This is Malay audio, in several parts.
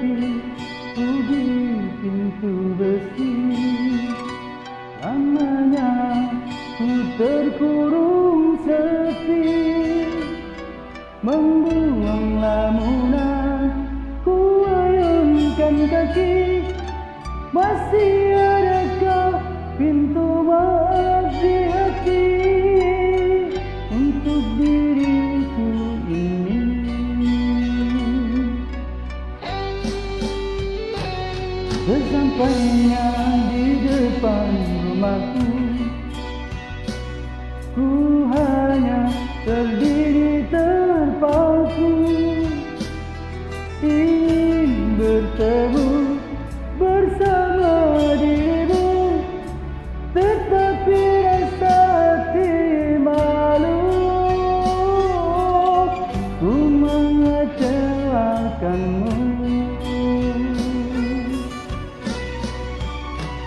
sepi ku di pintu besi. Lamanya ku terkurung sepi, membuang lamunan ku ayunkan kaki. Masih adakah pintu maaf di hati untuk diriku ini? Sesampainya di depan rumahku, ku hanya terdiri terpaku, ingin bertemu bersama dirimu, tetapi rasa hati malu, ku mengecewakanmu.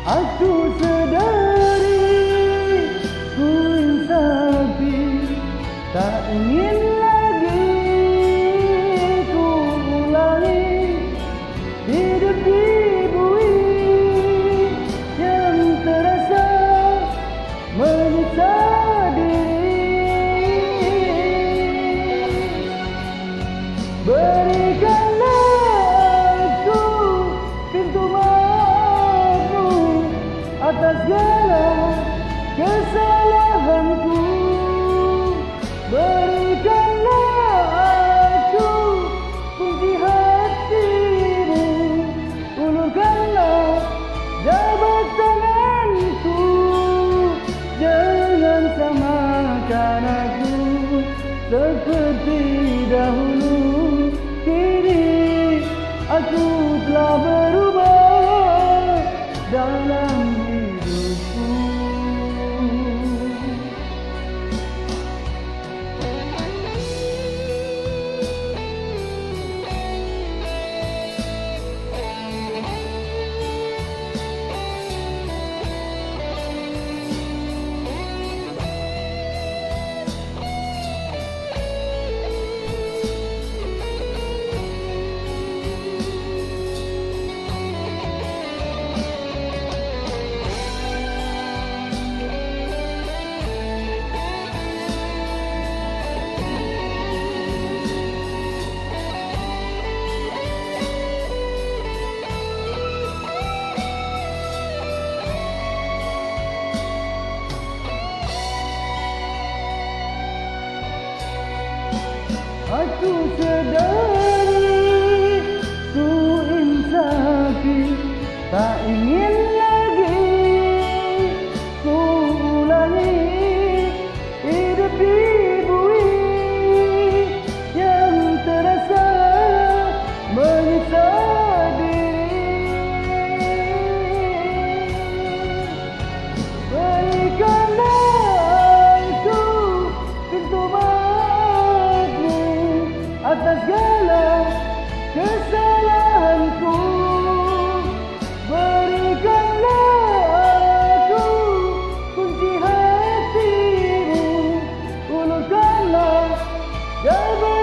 Aku sedari ku insafi, tak ingin lagi ku ulangi hidup dibui yang terasa menyiksa diri. Berikanlah aku pintu maafmu atas segala kesalahanku. Berikanlah aku kunci hatimu, ulurkanlah jabat tanganku. Jangan samakan aku seperti dahulu. Kini aku telah berubah dalam hidupku. Aku sedari ku insafi, tak ingin lagi ku ulangi hidup dibui yang terasa menyiksa diri. Berikanlah aku pintu maafmu atas segala kesalahanku. Berikanlah aku kunci hatimu, ulurkanlah jabat